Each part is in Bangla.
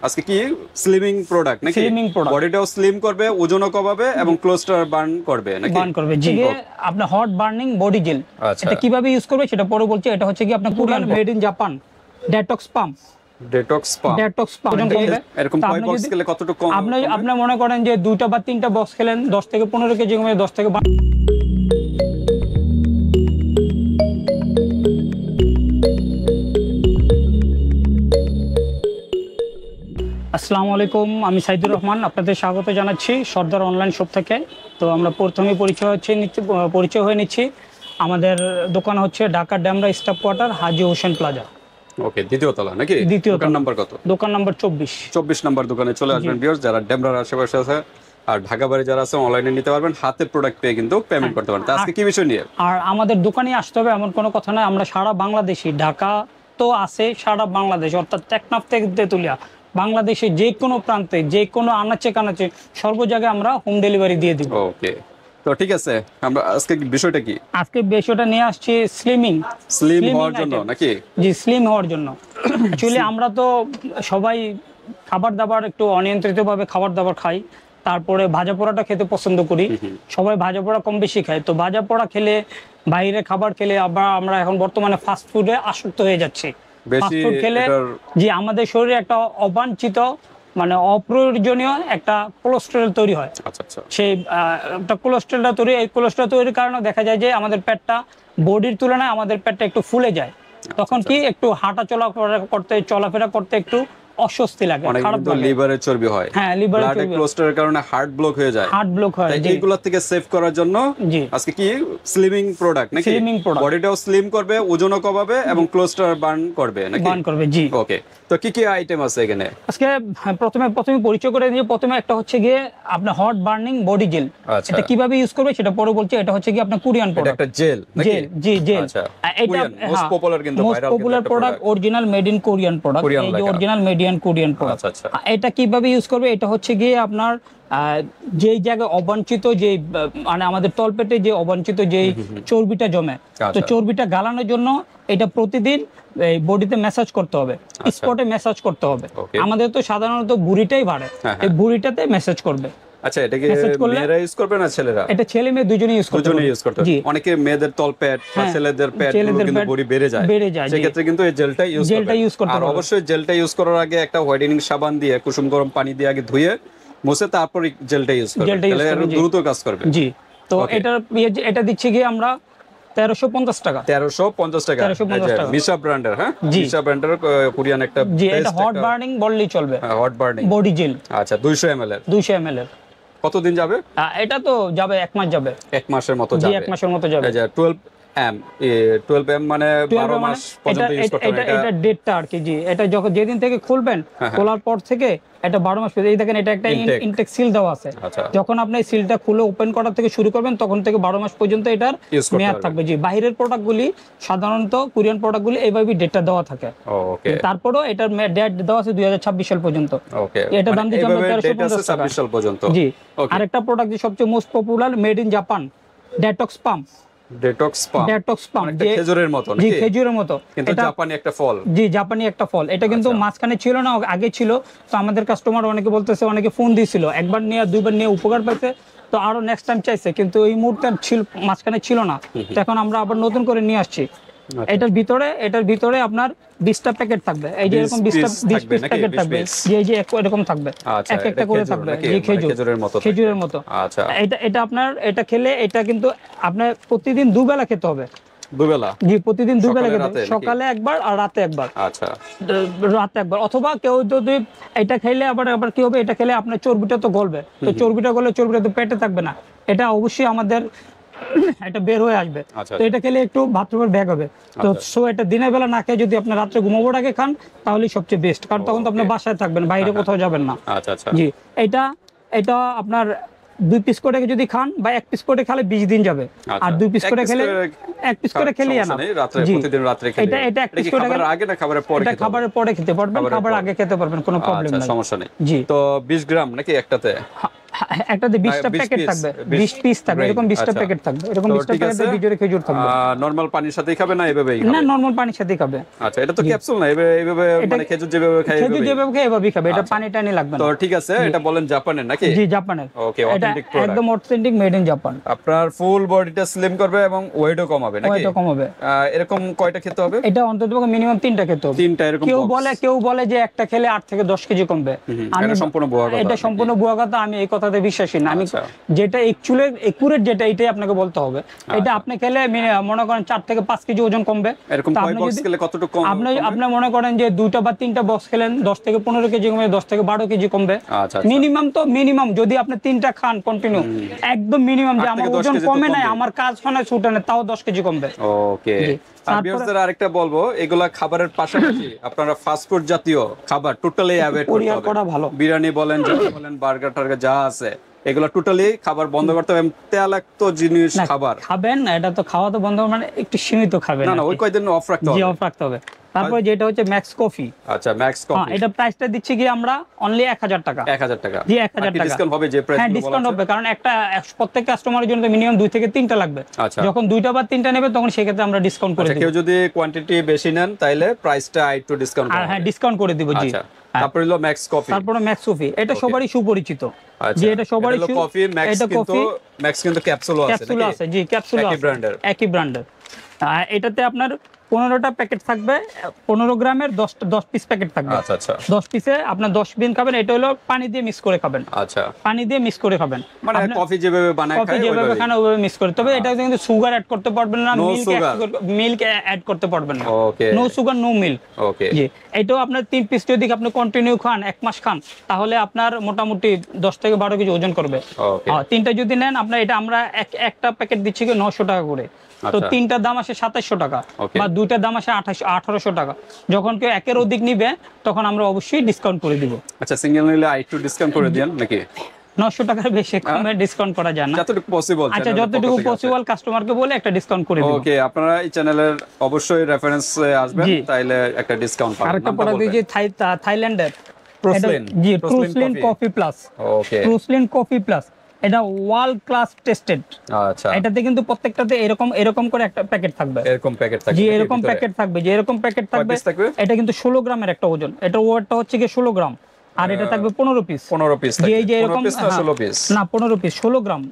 আজকে কি স্লিমিং প্রোডাক্ট নাকি? স্লিমিং প্রোডাক্ট, বডিটাও স্লিম করবে, ওজনও কমাবে এবং ক্লোস্টার বার্ন করবে নাকি? বার্ন করবে জি। আপনার হট বার্নিং বডি জেল, এটা কিভাবে ইউজ করবে সেটা পরে বলছি। এটা হচ্ছে কি আপনার Korean, made in Japan, detox pump. Detox pump এরকম কয় বক্স খেলে কতটুকু কম? আপনি মনে করেন যে 2টা বা 3টা বক্স খেলেন 10 থেকে 15 কেজি কমে 10 থেকে 12। আসসালামু আলাইকুম, আমি সাইদুর রহমান, আপনাদের স্বাগত জানাচ্ছি সর্দার অনলাইন শপ থেকে। তো আমরা প্রথমে পরিচয় হয়ে নিচ্ছি। আমাদের দোকান হচ্ছে ঢাকা ডেমরা স্টাফ কোয়ার্টার, হাজী হোসেন প্লাজা। ওকে, দ্বিতীয় তলা নাকি? দোকান নাম্বার কত? দোকান নাম্বার 24 নাম্বার দোকানে চলে আসবেন ভিউয়ার্স। যারা ডেমরার আশেপাশে আছে আর ঢাকা বাইরে যারা আছে অনলাইনে নিতে পারবেন, হাতের প্রোডাক্ট পেয়ে কিন্তু পেমেন্ট করতে পারবেন। আজকে কি বিষয় নিয়ে? আর আমাদের দোকানে আসতে হবে এমন কোনো কথা নয়, আমরা সারা বাংলাদেশি, ঢাকা তো আছে, সারা বাংলাদেশ অর্থাৎ টেকনাফ থেকে তেতুলিয়া, বাংলাদেশে যে কোনো প্রান্তে, যে কোনো আনাচে কানাচে, সর্ব জায়গায় আমরা হোম ডেলিভারি দিয়ে দিব। ওকে, তো ঠিক আছে, আমরা আজকে বিষয়টা কি? আজকে বিষয়টা নিয়ে আসছি স্লিম হওয়ার জন্য নাকি? জি, স্লিম হওয়ার জন্য। অ্যাকচুয়ালি আমরা তো সবাই খাবার দাবার একটু অনিয়ন্ত্রিতভাবে খাবার দাবার খাই, তারপরে ভাজা পোড়াটা খেতে পছন্দ করি। সবাই ভাজা পোড়া কম বেশি খায়, তো ভাজা পোড়া খেলে, বাইরে খাবার খেলে আবার আমরা এখন বর্তমানে ফাস্ট ফুডে আসক্ত হয়ে যাচ্ছি। ফাস্ট ফুড খেলে জি আমাদের শরীরে একটা অবাঞ্ছিত, মানে অপ্রয়োজনীয় একটা কোলেস্টেরল তৈরি হয়। সেই একটা কোলেস্টেরলটা তৈরি, এই কোলেস্টেরল তৈরির কারণে দেখা যায় যে আমাদের পেটটা বডির তুলনায় আমাদের পেটটা একটু ফুলে যায়। তখন কি একটু হাঁটা চলাফেরা করতে একটু অস্বস্তি লাগে, খারাপ লাগে। লিভারে চর্বি হয়, হ্যাঁ লিভারে চর্বি, কোলেস্টেরলের কারণে হার্ট ব্লক হয়ে যায়। এইগুলা থেকে সেভ করার জন্য আজকে কি স্লিমিং প্রোডাক্ট নাকি? বডিটাও স্লিম করবে, ওজনও কমাবে এবং কোলেস্টেরল বার্ন করবে নাকি? বার্ন করবে জি। ওকে, তো কি কি আইটেম আছে এখানে? আজকে প্রথমে পরিচয় করে দিয়ে, প্রথমে একটা হচ্ছে গিয়ে আপনার হট বার্নিং বডি জেল। এটা কিভাবে ইউজ করবে সেটা পরে বলছি। এটা হচ্ছে কি আপনার কোরিয়ান প্রোডাক্ট, এটা একটা জেল নাকি? জি জেল। এটা মোস্ট পপুলার, কিন্তু most popular product, original made in Korean product. এই যে original made in Korean product. এটা কিভাবে ইউজ করবে? এটা হচ্ছে গিয়ে আপনার যেই জায়গায় অবাঞ্ছিত, যে মানে আমাদের তলপেটে যে অবাঞ্ছিত যে চর্বিটা জমে, তো চর্বিটা গালানোর জন্য এটা প্রতিদিন এই বডিতে ম্যাসাজ করতে হবে, স্পটে ম্যাসাজ করতে হবে। আমাদের তো সাধারণত বুড়িটাই বাড়ে, এই বুড়িটাতে ম্যাসাজ করবে। আচ্ছা, এটা কি মেয়েরা ইউজ করবে না ছেলেরা? এটা ছেলে মেয়ে দুজনেই ইউজ করতে হবে। অনেকে মেয়েদের তলপেট বা ছেলেদের পেট কিন্তু বডি বেড়ে যায়, সেই ক্ষেত্রে কিন্তু এই জেলটা ইউজ করতে হবে। আর অবশ্যই জেলটা ইউজ করার আগে একটা হোয়াইটেনিং সাবান দিয়ে, কুসুম গরম পানি দিয়ে আগে ধুয়ে মুছে তারপর জেলটা ইউজ করবে, তাহলে আরো দ্রুত কাজ করবে। জি, তো এটা দিচ্ছি গিয়ে আমরা 1350 টাকা। 1350 টাকা মিশা ব্র্যান্ডের। হ্যাঁ, মিশা ব্র্যান্ডের কোরিয়ান একটা, জি এটা হট বার্নিং বললেই চলবে। Hot burning body gel. আচ্ছা, 200 ml এর। 200 ml এর কতদিন যাবে? এটা তো যাবে 1 মাস যাবে। 1 মাসের মতো যাবে। জি, 1 মাসের মতো যাবে। 12 m মানে 12 মাস পর্যন্ত ইউজ করতে হবে। এটা ডেটটা আর কি। জি, এটা যখন যেদিন থেকে খুলবেন, খোলার পর থেকে এটা 12 মাস পর্যন্ত। এই দেখেন, এটা একটা ইনটেক সিল দেওয়া আছে। যখন আপনি সিলটা খুলে ওপেন করা থেকে শুরু করবেন, তখন থেকে 12 মাস পর্যন্ত এটার মেয়াদ থাকবে। জি, বাইরের প্রোডাক্টগুলি সাধারণত কোরিয়ান প্রোডাক্টগুলি এইভাবে ডেটটা দেওয়া থাকে। ওকে, তারপরও এটার ডেট দেওয়া আছে 2026 সাল পর্যন্ত। ওকে, এটা দাম দিচ্ছি আমরা 1350 টাকা। 26 সাল পর্যন্ত। জি, আরেকটা প্রোডাক্ট যে সবচেয়ে most popular, made in Japan, detox pump. খেজুরের মতো নাকি? জি, খেজুরের মতো, কিন্তু জাপানি একটা ফল। জি, জাপানি একটা ফল। এটা কিন্তু মাঝখানে ছিল না, আগে ছিল। তো আমাদের কাস্টমার অনেকে বলতেছে, অনেকে ফোন দিয়েছিল, একবার নিয়ে দুইবার নিয়ে উপকার পাইছে, তো আরো নেক্সট টাইম চাইছে, কিন্তু এই মুহূর্তে মাঝখানে ছিল না। তো এখন আমরা আবার নতুন করে নিয়ে আসছি। এটার ভিতরে আপনার 20টা প্যাকেট থাকবে। এই যে এরকম 20 পিস প্যাকেট থাকবে। এই যে এরকম থাকবে, এক একটা করে থাকবে। এই খেজুরের মতো। আচ্ছা, এটা আপনার, এটা খেলে, এটা কিন্তু আপনার প্রতিদিন দুবেলা খেতে হবে। দুবেলা? জি, প্রতিদিন দুবেলা খেতে, সকালে একবার আর রাতে একবার। আচ্ছা, রাতে একবার। অথবা কেউ যদি এটা খেলে আবার কি হবে, এটা খেলে আপনার চর্বিটা তো গলবে, তো চর্বিটা গলে চর্বিটা তো পেটে থাকবে না, এটা অবশ্যই আমাদের এটা বের হয়ে আসবে। তো এটা খেলে একটু বাথরুমের ব্যাগ হবে। তো সো এটা দিনের বেলা না খেয়ে যদি আপনি রাত্রে ঘুমাবার আগে খান, তাহলে সবচেয়ে বেস্ট, কারণ তখন তো আপনি বাসায় থাকবেন, বাইরে কোথাও যাবেন না। জি, এটা আপনার 2 পিস করে যদি খান বা 1 পিস করে খেলে 20 দিন যাবে। আর 2 পিস করে খেলে, 1 পিস করে খেলে না, প্রতিদিন রাতে খেলে। এটা 1 পিস করে খাবারের আগে না খাবারের পরে? এটা খাবারের পরে খেতে পারবেন, খাবার আগে খেতে পারবেন, কোনো প্রবলেম নাই, সমস্যা নেই। জি, তো 20 গ্রাম নাকি একটাতে? একটাতে 20টা প্যাকেট থাকবে, 20 পিস থাকবে, এরকম 20টা প্যাকেট থাকবে, এরকম 20টা প্যাকেটের ভিতরে খেজুর থাকবে। নরমাল পানির সাথেই খাবে না এভাবেই খাবে? না, নরমাল পানির সাথেই খাবে। আচ্ছা, এটা তো ক্যাপসুল না, এইভাবে মানে খেজুর যেভাবে খায় খেজুর যেভাবে খায় এভাবেই খাবে, এটা পানি টানি লাগবে না। তো ঠিক আছে, এটা বলেন জাপানের নাকি? জি, জাপানের। ওকে, এটা অথেন্টিক প্রোডাক্ট, একদম অথেন্টিক, মেড ইন জাপান। আপনার ফুল বডিটা স্লিম করবে এবং ওয়েটও কমাবে নাকি? ওয়েটও কমাবে। এরকম কয়টা খেতে হবে? এটা অন্তত মিনিমাম 3টা খেতে হবে। 3টা এরকম। কেউ বলে যে একটা খেলে 8 থেকে 10 কেজি কমবে। এটা সম্পূর্ণ ভুয়া কথা। এটা সম্পূর্ণ ভুয়া কথা, আমি এই কথাতে বিশ্বাসী না। আমি যেটা অ্যাকচুয়ালি একুরেট যেটা, এটাই আপনাকে বলতে হবে। এটা আপনি খেলে মনে করেন 4 থেকে 5 কেজি ওজন কমবে। এরকম কয় বক্স খেলে কতটুকু কম? আপনি মনে করেন যে 2টা বা 3টা বক্স খেলেন 10 থেকে 15 কেজি কমবে, 10 থেকে 12 কেজি কমবে। আচ্ছা, মিনিমাম যদি আপনি 3টা খান কন্টিনিউ, একদম মিনিমাম যে আমার ওজন কমে নাই, আমার কাজ হয় না, ছুটে না, তাও 10 কেজি কমবে। ওকে। আর ভিউয়ারদের আরেকটা বলবো, এগুলা খাবারের পাশাপাশি আপনারা ফাস্ট ফুড জাতীয় খাবার টোটালি অ্যাভয়েড করতে হবে। করা ভালো। বিরিয়ানি বলেন, বার্গার টার্গার যা আছে এগুলা টোটালি খাবার বন্ধ করতে হবে। তেলাক্ত জিনিস খাবার খাবেন না, এটা তো খাওয়া তো বন্ধ, মানে একটু সীমিত খাবেন। না, ওই কয়দিন অফ রাখতে হবে। জি, অফ রাখতে হবে। তারপর যেটা হচ্ছে ম্যাক্স কফি। আচ্ছা, ম্যাক্স কফি, এটা প্রাইসটা দিচ্ছি কি আমরা অনলি 1000 টাকা। 1000 টাকা? জি, 1000 টাকা ডিসকাউন্ট হবে যে প্রাইস? হ্যাঁ, ডিসকাউন্ট হবে, কারণ প্রত্যেক কাস্টমারের জন্য মিনিমাম 2 থেকে 3টা লাগবে। যখন 2টা বা 3টা নেবে তখন সেক্ষেত্রে আমরা ডিসকাউন্ট করে দেব। কেউ যদি কোয়ান্টিটি বেশি নেন তাহলে প্রাইসটা একটু ডিসকাউন্ট করা হবে। হ্যাঁ, ডিসকাউন্ট করে দিব। জি। তারপর হলো ম্যাক্স কফি। তারপর ম্যাক্স কফি, এটা সবারই সুপরিচিত। যে এটা সবারই কফি। এটা কফি, ম্যাক্স কিন্তু ক্যাপসুলও আছে। ক্যাপসুল আছে, জি, ক্যাপসুল আছে, একই ব্র্যান্ডের। এটাতে আপনার 15টা প্যাকেট থাকবে, 15 গ্রামের 10 পিস প্যাকেট থাকবে। আচ্ছা, 10 পিসে আপনার 10 দিন খাবেন। এটা হলো পানি দিয়ে মিক্স করে খাবেন। আচ্ছা, পানি দিয়ে মিক্স করে খাবেন, মানে কফি যেভাবে বানায় খায় ওইভাবে মিক্স করে। তবে এটা কিন্তু সুগার অ্যাড করতে পারবেন না, মিল্ক অ্যাড করতে পারবেন না। ওকে, নো সুগার নো মিল্ক। ওকে। জি, এটাও আপনার 3 পিস যদি আপনি কন্টিনিউ খান, 1 মাস খান, তাহলে আপনার মোটামুটি 10 থেকে 12 কেজি ওজন করবে। 3টা যদি নেন আপনার, এটা আমরা একটা প্যাকেট দিচ্ছি কি 900 টাকা করে। তো 3টার দাম আসে 2700 টাকা, বা 2টার দাম আসে 1800 টাকা। যখন কেউ একের অধিক নিবে তখন আমরা অবশ্যই ডিসকাউন্ট করে দিব। আচ্ছা, সিঙ্গেল নিলে একটু ডিসকাউন্ট করে দেন নাকি? 900 টাকার বেশি কমে ডিসকাউন্ট করা যায় না, যতটুকু পসিবল। আচ্ছা, যতটুকু পসিবল কাস্টমারকে বলে একটা ডিসকাউন্ট করে দিব। ওকে, আপনারা এই চ্যানেলের অবশ্যই রেফারেন্সে আসবেন, তাইলে একটা ডিসকাউন্ট পাবেন। আরেকটা প্রোডাক্ট এই যে থাইল্যান্ডের জি, ট্রুসলিন কফি প্লাস। ওকে, ট্রুসলিন কফি প্লাস, এটা ওয়ার্ল্ড ক্লাস টেস্টেড। আচ্ছা, এটাতে কিন্তু প্রত্যেকটাতে এরকম করে একটা প্যাকেট থাকবে। এরকম প্যাকেট থাকবে? জি, এরকম প্যাকেট থাকবে, যে এরকম প্যাকেট থাকবে। এটা কিন্তু 16 গ্রামের একটা ওজন, এটা ওয়েটটা হচ্ছে কি 16 গ্রাম, আর এটা থাকবে 15 পিস। 15 পিস থাকবে? এই যে এরকম 16 পিস না, 15 পিস, 16 গ্রাম।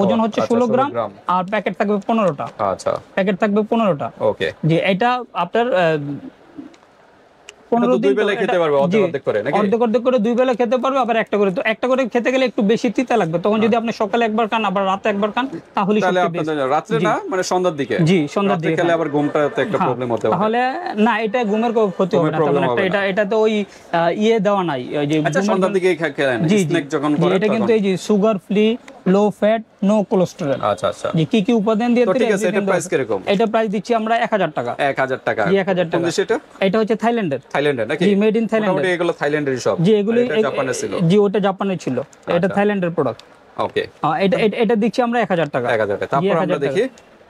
ওজন হচ্ছে 16 গ্রাম, আর প্যাকেট থাকবে 15টা। আচ্ছা, প্যাকেট থাকবে 15টা। ওকে। জি, এটা আপনার 15 দিন 2 বেলা খেতে পারবে, অর্ধেক করে নাকি? অর্ধেক করে 2 বেলা খেতে পারবে, আবার একটা করে। তো একটা করে খেতে গেলে একটু বেশি তিতা লাগবে, তখন যদি আপনি সকালে একবার খান আবার রাতে একবার খান, তাহলে আপনাদের রাতে না, মানে সন্ধ্যার দিকে? জি, সন্ধ্যার দিকে খেলে আবার ঘুমটাতে একটা প্রবলেম হতে পারে। তাহলে না, এটা ঘুমের ক্ষতি হবে না তেমন একটা। এটা তো ওই দেওয়া নাই, ওই যে আচ্ছা, সন্ধ্যার দিকে খেলেন স্ন্যাক যখন করেন। এটা কিন্তু এই যে sugar free, low fat, no cholesterol. আচ্ছা, আচ্ছা। যে কি উপাদান দিয়ে তৈরি? ঠিক আছে, এটা প্রাইস কি রকম? এটা প্রাইস দিচ্ছি আমরা 1000 টাকা। 1000 টাকা? জি, 1000 টাকা। এটা হচ্ছে থাইল্যান্ডের নাকি? জি, মেড ইন থাইল্যান্ড। ওটা এগুলো থাইল্যান্ডেরই সব? জি, এগুলো জাপানে ছিল। জি, ওটা জাপানে ছিল, এটা থাইল্যান্ডের প্রোডাক্ট। ওকে, এটা দিচ্ছি আমরা 1000 টাকা। 1000 টাকা। তারপর আমরা দেখি,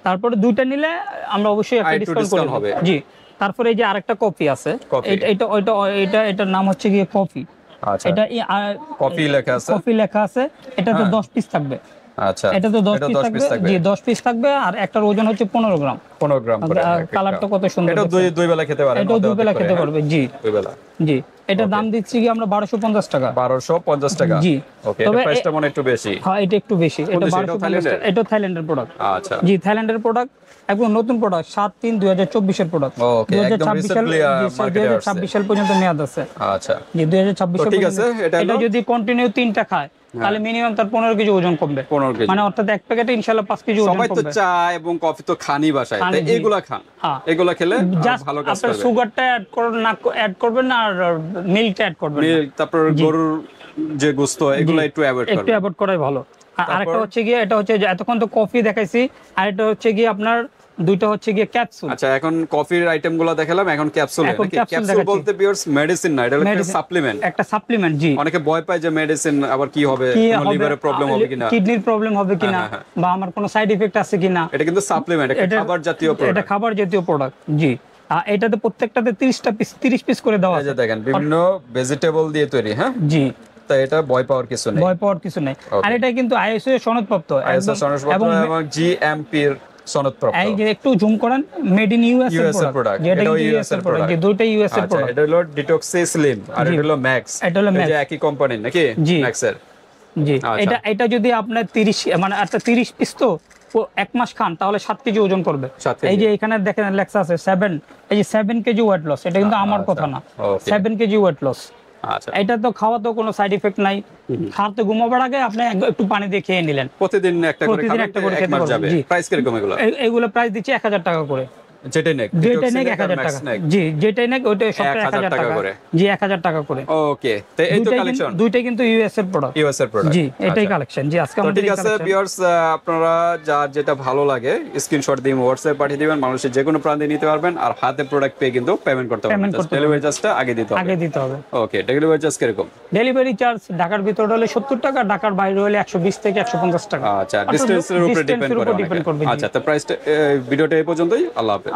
তারপরে 2টা নিলে আমরা অবশ্যই একটা ডিসকাউন্ট হবে। জি, তারপরে এই যে আরেকটা কফি আছে, এটার নাম হচ্ছে গিয়ে কফি। আচ্ছা, এটা কফি লেখা আছে। এটাতে 10 পিস থাকবে। আচ্ছা, এটা তো 10 পিস থাকবে। জি, 10 পিস থাকবে, আর একটার ওজন হচ্ছে 15 গ্রাম। 15 গ্রাম করে। কালারটা কত সুন্দর। এটা 2 বেলা খেতে পারবে? এটা 2 বেলা খেতে পারবে। জি, 2 বেলা। জি, এটা দাম দিচ্ছি কি আমরা 1250 টাকা। 1250 টাকা? জি। ওকে, এটা প্রাইসটা মনে একটু বেশি। হ্যাঁ, এটা একটু বেশি। এটা 1250। এটা থাইল্যান্ডের প্রোডাক্ট। আচ্ছা, জি, থাইল্যান্ডের প্রোডাক্ট, একদম নতুন প্রোডাক্ট, 7/3/2024 এর প্রোডাক্ট। ওকে, একদম রিসেন্টলি মার্কেটে আসছে। 2026 সাল পর্যন্ত মেয়াদ আছে। আচ্ছা, জি, 2026 সাল। ঠিক আছে, এটা যদি কন্টিনিউ 3টা খায় তাহলে মিনিমাম তার 15 কেজি ওজন কমবে। 15 কেজি, মানে অর্থাৎ এক প্যাকেটে ইনশাআল্লাহ 5 কেজি ওজন কমবে। সবাই তো চা এবং কফি তো খানি বাসায়, তাই এগুলা খান। এগুলা খেলে ভালো কাজ করবে। আপনি সুগারটা অ্যাড করবেন না, আর মিল্কটা অ্যাড করবেন না। মিল্ক, তারপর গরুর যে গোশত, এগুলা একটু অ্যাভয়েড করাই ভালো। আর একটা হচ্ছে গিয়ে, এটা হচ্ছে যে এতক্ষণ তো কফি দেখাইছি, আর এটা হচ্ছে গিয়ে আপনার 2টা হচ্ছে গিয়ে ক্যাপসুল। আচ্ছা, এখন কফির আইটেমগুলো দেখালাম, এখন ক্যাপসুল। ক্যাপসুল বলতে পিওর মেডিসিন না, এটা একটা সাপ্লিমেন্ট। একটা সাপ্লিমেন্ট। জি, অনেকে ভয় পায় যে মেডিসিন আবার কি হবে, কোনো লিভারের প্রবলেম হবে কিনা, কিডনির প্রবলেম হবে কিনা, বা আমার কোনো সাইড ইফেক্ট আছে কিনা। এটা কিন্তু সাপ্লিমেন্ট, এটা খাবার জাতীয় প্রোডাক্ট। এটা খাবার জাতীয় প্রোডাক্ট। জি, এটাতে প্রত্যেকটাতে 30 পিস করে দেওয়া আছে। দেখেন, বিভিন্ন ভেজিটেবল দিয়ে তৈরি। হ্যাঁ, জি, তাই এটা ভয় পাওয়ার কিছু নেই। ভয় পাওয়ার কিছু নেই। আর এটা কিন্তু আইএসও সনদপ্রাপ্ত এবং জিএমপি এর সনদপ্রাপ্ত। এই যে একটু জুম করেন, মেড ইন ইউএস এর প্রোডাক্ট, যেটা ইউএস এর প্রোডাক্ট, যে দুটোই ইউএস এর প্রোডাক্ট। এটা হলো ডিটক্সি স্লিম আর এটা হলো ম্যাক্স, এটা হলো ম্যাক্স, যে একই কোম্পানি নাকি ম্যাক্স এর। জি, এটা যদি আপনার 30 মানে একটা 30 পিস তো 1 মাস খান তাহলে 7 কেজি ওজন করবে। এই যে এখানে দেখেন লেখা আছে 7, এই যে 7 কেজি ওয়েট লস, এটা কিন্তু আমার কথা না, 7 কেজি ওয়েট লস। আচ্ছা, এটা তো খাওয়া তো কোনো সাইড ইফেক্ট নাই। খাওয়াতে ঘুমাবার আগে আপনি একটু পানি দিয়ে খেয়ে নিলেন, প্রতিদিন একটা করে খাবেন, এক মাস যাবে। প্রাইস কিরকম এগুলো? এগুলো প্রাইস দিচ্ছি 1000 টাকা করে। যেটাই নেক 1000 টাকা। জি, যেটাই নেক ওইটা সবটা 1000 টাকা করে। জি, 1000 টাকা করে। ওকে, তো এই তো কালেকশন দুইটাই কিন্তু ইউএস এর প্রোডাক্ট। ইউএস এর প্রোডাক্ট। জি, এটাই কালেকশন। জি, আজকে আমাদের ঠিক আছে ভিউয়ার্স, আপনারা যার যেটা ভালো লাগে স্ক্রিনশট দিয়ে হোয়াটসঅ্যাপে পাঠিয়ে দিবেন, মানুষের যে কোনো প্রান্তে নিতে পারবেন। আর হাতে প্রোডাক্ট পেয়ে কিন্তু পেমেন্ট করতে পারবেন। ডেলিভারি চার্জটা আগে দিতে হবে। ওকে, ডেলিভারি চার্জ কিরকম? ডেলিভারি চার্জ ঢাকার ভিতরে হলে 70 টাকা, ঢাকার বাইরে হলে 120 থেকে 150 টাকা। আচ্ছা, ডিসটেন্সের উপরে ডিপেন্ড করবে। আচ্ছা, তো প্রাইসটা ভিডিওটা এই পর্যন্তই। আল্লাহ হাফেজ।